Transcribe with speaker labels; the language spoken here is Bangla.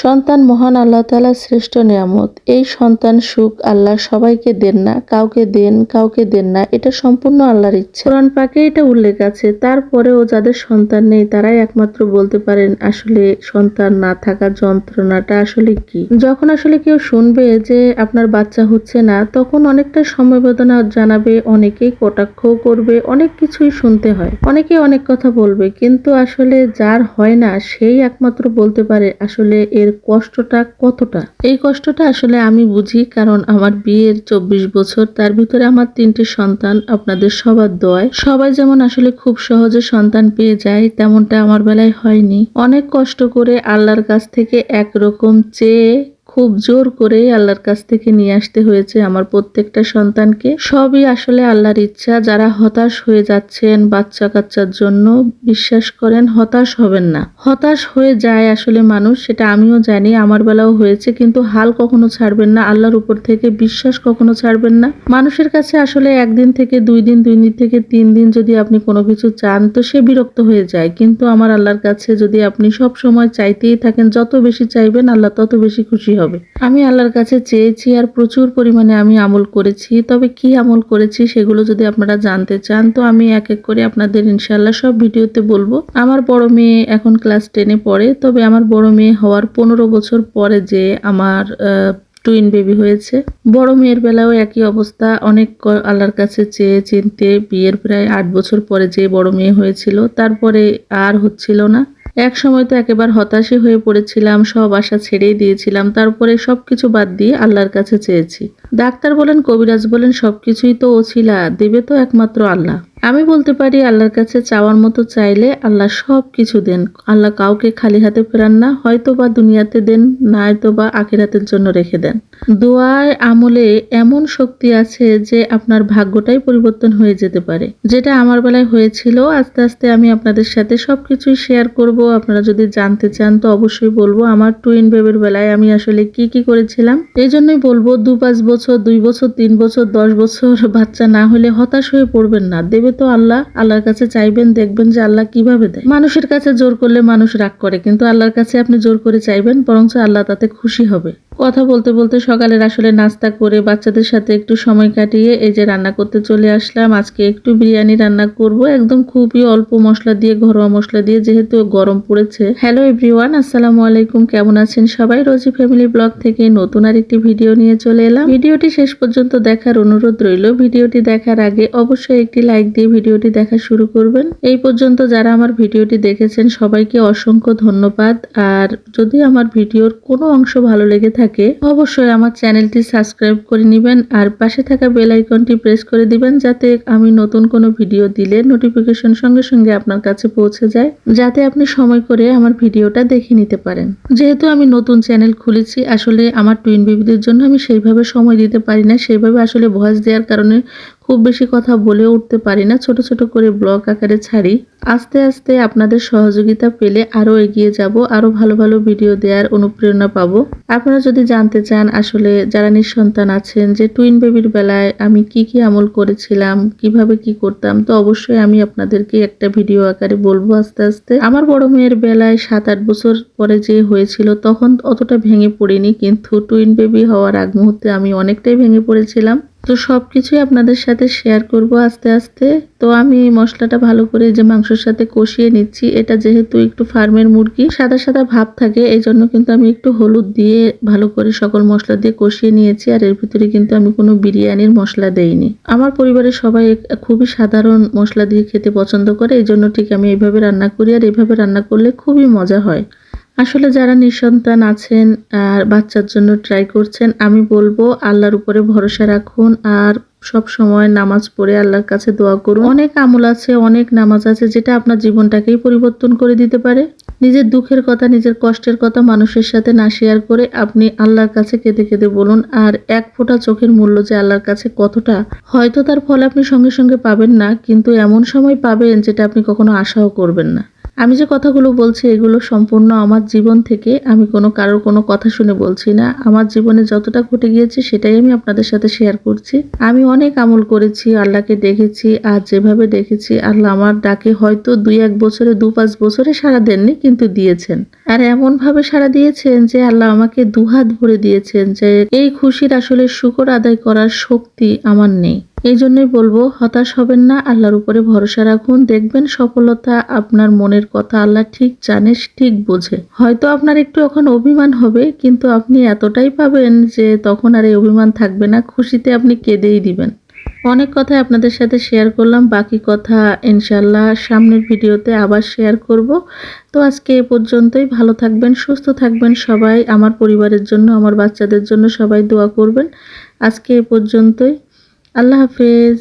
Speaker 1: সন্তান মহান আল্লাহ তাআলার শ্রেষ্ঠ নিয়ামত। এই সন্তান সুখ আল্লাহ সবাইকে দেন না, কাউকে দেন কাউকে দেন না, এটা সম্পূর্ণ আল্লাহর ইচ্ছা। কোরআন পাকে এটা উল্লেখ আছে। তারপরেও যাদের সন্তান নেই তারাই একমাত্র বলতে পারেন আসলে সন্তান না থাকার যন্ত্রণাটা আসলে কি। যখন আসলে কেউ শুনবে যে আপনার বাচ্চা হচ্ছে না, তখন অনেকটা সমবেদনা জানাবে, অনেকেই কটাক্ষও করবে, অনেক কিছুই শুনতে হয়, অনেকে অনেক কথা বলবে, কিন্তু আসলে যার হয় না সেই একমাত্র বলতে পারে আসলে এর কষ্টটা কতটা। এই কষ্টটা আসলে আমি বুঝি, কারণ আমার বিয়ের 24 বছর, তার ভিতরে আমার 3টে সন্তান। আপনাদের সবার দোয়ায় সবাই যেমন আসলে খুব সহজে সন্তান পেয়ে যায়, তেমনটা আমার বেলায় হয়নি। অনেক কষ্ট করে আল্লাহর কাছ থেকে একরকম চেয়ে খুব জোর করে আল্লাহর কাছ থেকে নিয়ে আসতে হয়েছে আমার প্রত্যেকটা সন্তানকে। সবই আসলে আল্লাহর ইচ্ছা। যারা হতাশ হয়ে যাচ্ছেন বাচ্চা কাচ্চার জন্য, বিশ্বাস করেন হতাশ হবেন না। হতাশ হয়ে যায় আসলে মানুষ, সেটা আমিও জানি, আমার বেলাও হয়েছে, কিন্তু হাল কখনো ছাড়বেন না, আল্লাহর উপর থেকে বিশ্বাস কখনো ছাড়বেন না। মানুষের কাছে আসলে 1 দিন থেকে 2 দিন, 2 দিন থেকে 3 দিন যদি আপনি কোনো কিছু চান তো সে বিরক্ত হয়ে যায়, কিন্তু আমার আল্লাহর কাছে যদি আপনি সব সময় চাইতেই থাকেন, যত বেশি চাইবেন আল্লাহ তত বেশি খুশি হবে। আমি আল্লাহর কাছে চেয়েছি আর প্রচুর পরিমাণে আমি আমল করেছি। তবে কি আমল করেছি সেগুলো যদি আপনারা জানতে চান তো আমি এক এক করে আপনাদের ইনশাআল্লাহ সব ভিডিওতে বলবো। আমার বড় মেয়ে এখন ক্লাস 10-এ পড়ে, তবে আমার বড় মেয়ে হওয়ার 15 বছর পরে যে আমার টুইন বেবি হয়েছে। বড় মেয়ের বেলাও একই অবস্থা, অনেক আল্লাহর কাছে চেয়ে চিনতে বিয়ের প্রায় 8 বছর পরে যে বড় মেয়ে হয়েছিল, তারপরে আর হচ্ছিল না। এক সময় তো একেবারে হতাশই হয়ে পড়েছিলাম, সব আশা ছেড়েই দিয়েছিলাম। তারপরে সবকিছু বাদ দিয়ে আল্লাহর কাছে চেয়েছি। ডাক্তার বলেন, কবিরাজ বলেন, সবকিছুই তো ওছিলা, দেবে তো একমাত্র আল্লাহ। আমি বলতে পারি আল্লাহর কাছে চাওয়ার মতো চাইলে আল্লাহ সব কিছু দেন। আল্লাহ কাউকে খালি হাতে ফেরান না, হয়তো বা দুনিয়াতে দেন, নয়তো বা আখিরাতের জন্য রেখে দেন। দোয়ায় আমলে এমন শক্তি আছে যে আপনার ভাগ্যটাই পরিবর্তন হয়ে যেতে পারে, যেটা আমার বেলায় হয়েছিল। আস্তে আস্তে আমি আপনাদের সাথে সবকিছুই শেয়ার করব। আপনারা যদি জানতে চান তো অবশ্যই বলবো আমার টুইন বেবির বেলায় আমি আসলে কি কি করেছিলাম। এই জন্যই বলবো 2-5 বছর, 2 বছর, 3 বছর, 10 বছর বাচ্চা না হলে হতাশ হয়ে পড়বেন না। দেবে তো আল্লাহ। আল্লাহর কাছে চাইবেন, দেখবেন যে আল্লাহ কিভাবে দেয়। মানুষের কাছে জোর করলে মানুষ রাগ করে, কিন্তু আল্লাহর কাছে আপনি জোর করে চাইবেন, বরঞ্চ আল্লাহ তাতে খুশি হবে। কথা বলতে বলতে সকালের আসলে নাস্তা করে বাচ্চাদের সাথে একটু সময় কাটিয়ে এই যে রান্না করতে চলে আসলাম। আজকে একটু বিরিয়ানি রান্না করব, একদম খুবই অল্প মশলা দিয়ে, ঘরোয়া মশলা দিয়ে, যেহেতু গরম পড়েছে। হ্যালো এভরিওয়ান, আসসালামু আলাইকুম, কেমন আছেন সবাই? রোজি ফ্যামিলি ব্লগ থেকে নতুন আর একটি ভিডিও নিয়ে চলে এলাম। ভিডিওটি শেষ পর্যন্ত দেখার অনুরোধ রইল। ভিডিওটি দেখার আগে অবশ্যই একটি লাইক দিয়ে ভিডিওটি দেখা শুরু করবেন। এই পর্যন্ত যারা আমার ভিডিওটি দেখেছেন সবাইকে অসংখ্য ধন্যবাদ। আর যদি আমার ভিডিওর কোনো অংশ ভালো লেগে থাকে অবশ্যই আমার চ্যানেলটি সাবস্ক্রাইব করে নেবেন আর পাশে থাকা বেল আইকনটি প্রেস করে দিবেন, যাতে আমি নতুন কোনো ভিডিও দিলে নোটিফিকেশন সঙ্গে সঙ্গে আপনার কাছে পৌঁছে যায়, যাতে আপনি সময় করে আমার ভিডিওটা দেখে নিতে পারেন। যেহেতু আমি নতুন চ্যানেল খুলেছি, আসলে আমার টুইন বেবিদের জন্য আমি সেইভাবে সময় দিতে পারি না, সেইভাবে আসলে ভয়েস দেওয়ার কারণে খুব বেশি কথা বলে উঠতে পারি না, ছোট ছোট করে ব্লগ আকারে ছাড়ি। আস্তে আস্তে আপনাদের সহযোগিতা পেলে আরো এগিয়ে যাব, আরো ভালো ভালো ভিডিও দেওয়ার অনুপ্রেরণা পাবো। আপনারা যদি জানতে চান আসলে যারা নিঃসন্তান আছেন যে টুইন বেবির বেলায় আমি কি কি আমল করেছিলাম, কিভাবে কি করতাম, তো অবশ্যই আমি আপনাদেরকে একটা ভিডিও আকারে বলবো আস্তে আস্তে। আমার বড় মেয়ের বেলায় 7-8 বছর পরে যে হয়েছিল তখন অতটা ভেঙে পড়িনি, কিন্তু টুইন বেবি হওয়ার আগ মুহূর্তে আমি অনেকটাই ভেঙে পড়েছিলাম। তো সবকিছুই আপনাদের সাথে শেয়ার করব আস্তে আস্তে। তো আমি মশলাটা ভালো করে যে মাংসের সাথে কষিয়ে নিচ্ছি। এটা যেহেতু একটু ফার্মের মুরগি, সাদা সাদা ভাব থাকে, এই জন্য কিন্তু আমি একটু হলুদ দিয়ে ভালো করে সকল মশলা দিয়ে কষিয়ে নিয়েছি। আর এর ভিতরে কিন্তু আমি কোনো বিরিয়ানির মশলা দেইনি। আমার পরিবারের সবাই খুবই সাধারণ মশলা দিয়ে খেতে পছন্দ করে, এই জন্য ঠিক আমি এইভাবে রান্না করি। আর এইভাবে রান্না করলে খুবই মজা হয়। আসলে যারা নিঃসন্তান আছেন আর বাচ্চার জন্য ট্রাই করছেন, আমি বলবো আল্লাহর উপরে ভরসা রাখুন আর সব সময় নামাজ পড়ে আল্লাহর কাছে দোয়া করুন। অনেক আমল আছে, অনেক নামাজ আছে যেটা আপনার জীবনটাকেই পরিবর্তন করে দিতে পারে। নিজের দুঃখের কথা, নিজের কষ্টের কথা মানুষের সাথে না শেয়ার করে আপনি আল্লাহর কাছে কেঁদে কেঁদে বলুন। আর এক ফোঁটা চোখের মূল্য যে আল্লাহর কাছে কতটা, হয়তো তার ফল আপনি সঙ্গে সঙ্গে পাবেন না, কিন্তু এমন সময় পাবেন যেটা আপনি কখনো আশাও করবেন না। আমি যে কথাগুলো বলছি এগুলো সম্পূর্ণ আমার জীবন থেকে, আমি কারোর কোনো কথা শুনে বলছি না। আমার জীবনে যতটা ঘটে গিয়েছে সেটাই আমি আপনাদের সাথে শেয়ার করছি। আমি অনেক আমল করেছি, আল্লাহকে দেখেছি, আর যেভাবে দেখেছি আল্লাহ আমার ডাকে হয়তো 2-1 বছরে 2-5 বছরে সাড়া দেননি, কিন্তু দিয়েছেন। আর এমনভাবে সাড়া দিয়েছেন যে আল্লাহ আমাকে দুহাত ভরে দিয়েছেন, যে এই খুশির আসলে শুকর আদায় করার শক্তি আমার নেই। এই জন্যই বলবো, হতাশ হবেন না, আল্লাহর উপরে ভরসা রাখুন, দেখবেন সফলতা আপনার মনের কথা আল্লাহ ঠিক জানে, ঠিক বোঝে। হয়তো আপনার একটু এখন অভিমান হবে, কিন্তু আপনি এতটাই পাবেন যে তখন আর এই অভিমান থাকবে না, খুশিতে আপনি কেঁদেই দিবেন। অনেক কথাই আপনাদের সাথে শেয়ার করলাম, বাকি কথা ইনশাল্লাহ সামনের ভিডিওতে আবার শেয়ার করব। তো আজকে এ পর্যন্তই। ভালো থাকবেন, সুস্থ থাকবেন সবাই। আমার পরিবারের জন্য, আমার বাচ্চাদের জন্য সবাই দোয়া করবেন। আজকে এ পর্যন্তই। আল্লাহ হাফেজ।